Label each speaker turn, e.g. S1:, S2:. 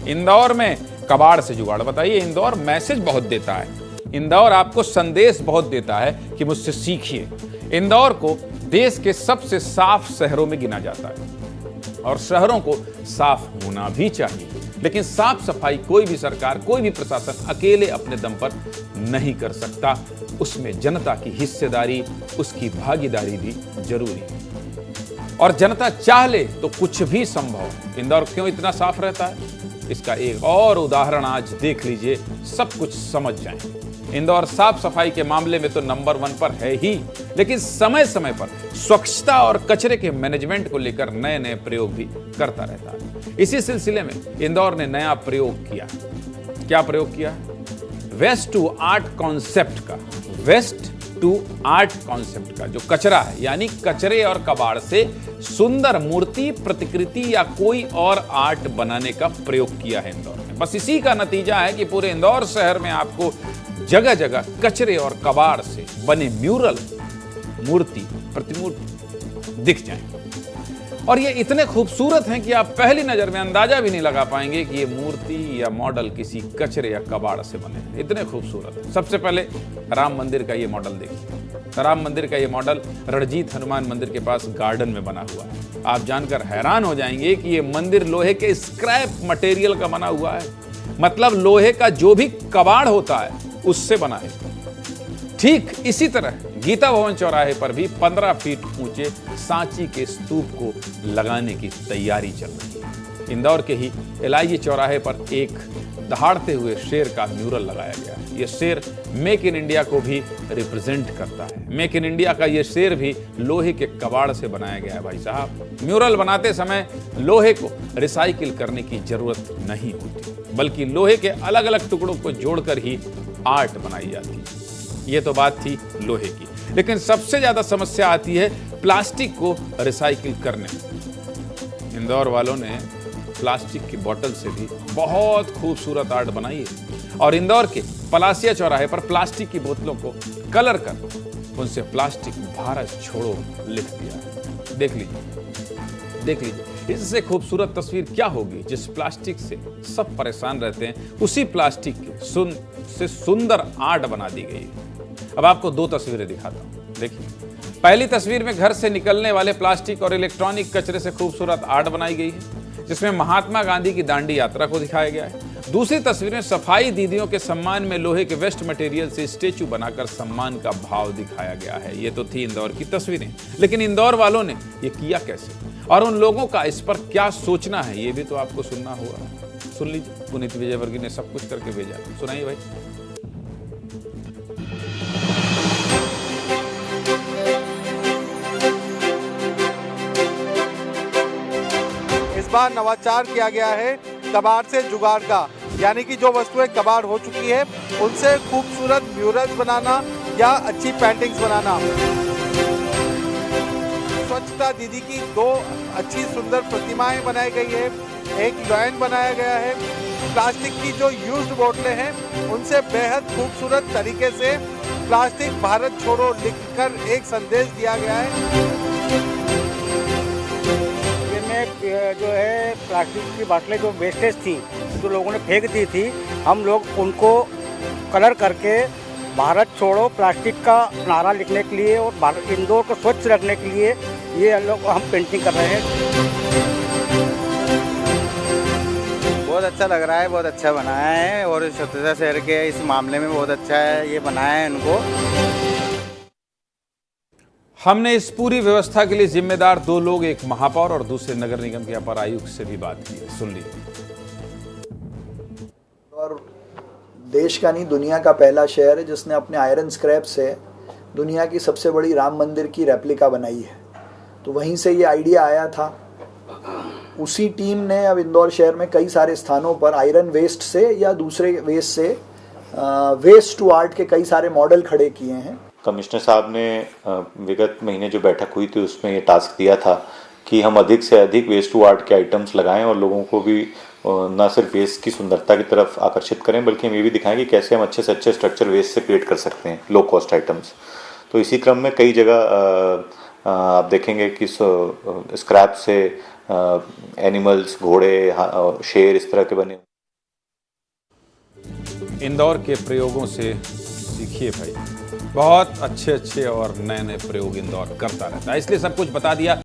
S1: इंदौर में कबाड़ से जुगाड़। बताइए, इंदौर मैसेज बहुत देता है, इंदौर आपको संदेश बहुत देता है कि मुझसे सीखिए। इंदौर को देश के सबसे साफ शहरों में गिना जाता है और शहरों को साफ होना भी चाहिए, लेकिन साफ सफाई कोई भी सरकार, कोई भी प्रशासन अकेले अपने दम पर नहीं कर सकता। उसमें जनता की हिस्सेदारी, उसकी भागीदारी भी जरूरी है और जनता चाह ले तो कुछ भी संभव है। इंदौर क्यों इतना साफ रहता है, इसका एक और उदाहरण आज देख लीजिए, सब कुछ समझ जाएं। इंदौर साफ सफाई के मामले में तो नंबर 1 पर है ही, लेकिन समय समय पर स्वच्छता और कचरे के मैनेजमेंट को लेकर नए नए प्रयोग भी करता रहता है। इसी सिलसिले में इंदौर ने नया प्रयोग किया। क्या प्रयोग किया? वेस्ट टू आर्ट कॉन्सेप्ट का। वेस्ट टू आर्ट कॉन्सेप्ट का जो कचरा है, यानी कचरे और कबाड़ से सुंदर मूर्ति, प्रतिकृति या कोई और आर्ट बनाने का प्रयोग किया है इंदौर में। बस इसी का नतीजा है कि पूरे इंदौर शहर में आपको जगह जगह कचरे और कबाड़ से बने म्यूरल, मूर्ति, प्रतिमूर्ति दिख जाएंगे और ये इतने खूबसूरत हैं कि आप पहली नजर में अंदाजा भी नहीं लगा पाएंगे कि ये मूर्ति या मॉडल किसी कचरे या कबाड़ से बने हैं। इतने खूबसूरत। सबसे पहले राम मंदिर का ये मॉडल देखिए। राम मंदिर का ये मॉडल रणजीत हनुमान मंदिर के पास गार्डन में बना हुआ है। आप जानकर हैरान हो जाएंगे कि ये मंदिर लोहे के स्क्रैप मटेरियल का बना हुआ है, मतलब लोहे का जो भी कबाड़ होता है उससे बना है। ठीक इसी तरह गीता भवन चौराहे पर भी 15 फीट ऊंचे सांची के स्तूप को लगाने की तैयारी चल रही है। इंदौर के ही एलआईजी चौराहे पर एक दहाड़ते हुए शेर का म्यूरल लगाया गया है। यह शेर मेक इन इंडिया को भी रिप्रेजेंट करता है। मेक इन इंडिया का यह शेर भी लोहे के कबाड़ से बनाया गया है। भाई साहब, म्यूरल बनाते समय लोहे को रिसाइकिल करने की जरूरत नहीं होती, बल्कि लोहे के अलग अलग टुकड़ों को जोड़कर ही आर्ट बनाई जाती है। ये तो बात थी लोहे की, लेकिन सबसे ज्यादा समस्या आती है प्लास्टिक को रिसाइकिल करने में। इंदौर वालों ने प्लास्टिक की बोतल से भी बहुत खूबसूरत आर्ट बनाई है और इंदौर के पलासिया चौराहे पर प्लास्टिक की बोतलों को कलर कर उनसे प्लास्टिक भारत छोड़ो लिख दिया है। देख लीजिए, इससे खूबसूरत तस्वीर क्या होगी। जिस प्लास्टिक से सब परेशान रहते हैं, उसी प्लास्टिक से सुंदर आर्ट बना दी गई है। अब आपको 2 तस्वीरें दिखाता हूं। देखिए, पहली तस्वीर में घर से निकलने वाले प्लास्टिक और इलेक्ट्रॉनिक कचरे से खूबसूरत आर्ट बनाई गई है, जिसमें महात्मा गांधी की दांडी यात्रा को दिखाया गया है। दूसरी तस्वीर में सफाई दीदियों के सम्मान में लोहे के वेस्ट मटेरियल से स्टेचू बनाकर सम्मान का भाव दिखाया गया है। ये तो थी इंदौर की तस्वीरें, लेकिन इंदौर वालों ने ये किया कैसे और उन लोगों का इस पर क्या सोचना है, ये भी तो आपको सुनना होगा। सुन लीजिए, पुनीत विजयवर्गीय ने सब कुछ करके भेजा। सुनाइए भाई।
S2: इस बार नवाचार किया गया है कबाड़ से जुगाड़ का, यानी कि जो वस्तुएं कबाड़ हो चुकी है उनसे खूबसूरत म्यूरल्स बनाना या अच्छी पेंटिंग्स बनाना। स्वच्छता दीदी की 2 अच्छी सुंदर प्रतिमाएं बनाई गई है, एक लॉयन बनाया गया है। प्लास्टिक की जो यूज्ड बोतलें हैं उनसे बेहद खूबसूरत तरीके से प्लास्टिक भारत छोड़ो लिखकर एक संदेश दिया गया है।
S3: जो है प्लास्टिक की बोतलें जो वेस्टेज थी, जो लोगों ने फेंक दी थी, हम लोग उनको कलर करके भारत छोड़ो प्लास्टिक का नारा लिखने के लिए और इंदौर को स्वच्छ रखने के लिए ये लोग हम पेंटिंग कर रहे हैं।
S4: बहुत अच्छा लग रहा है, बहुत अच्छा बनाया है और स्वच्छता शहर के इस मामले में बहुत अच्छा है ये बनाया है इनको।
S1: हमने इस पूरी व्यवस्था के लिए जिम्मेदार 2 लोग, एक महापौर और दूसरे नगर निगम के अपर आयुक्त से भी बात की है। सुन लीजिए।
S5: और देश का नहीं, दुनिया का पहला शहर है जिसने अपने आयरन स्क्रैप से दुनिया की सबसे बड़ी राम मंदिर की रेप्लिका बनाई है। तो वहीं से ये आइडिया आया था। उसी टीम ने अब इंदौर शहर में कई सारे स्थानों पर आयरन वेस्ट से या दूसरे वेस्ट से वेस्ट टू आर्ट के कई सारे मॉडल खड़े किए हैं।
S6: कमिश्नर साहब ने विगत महीने जो बैठक हुई थी उसमें ये टास्क दिया था कि हम अधिक से अधिक वेस्ट टू आर्ट के आइटम्स लगाएं और लोगों को भी न सिर्फ वेस्ट की सुंदरता की तरफ आकर्षित करें, बल्कि हम ये भी दिखाएं कि कैसे हम अच्छे से अच्छे स्ट्रक्चर वेस्ट से क्रिएट कर सकते हैं, लो कॉस्ट आइटम्स। तो इसी क्रम में कई जगह आप देखेंगे कि स्क्रैप से एनिमल्स, घोड़े, शेर, इस तरह के बने
S1: इंदौर के प्रयोगों से सीखिए भाई, बहुत अच्छे अच्छे और नए नए प्रयोग इंदौर करता रहता है, इसलिए सब कुछ बता दिया।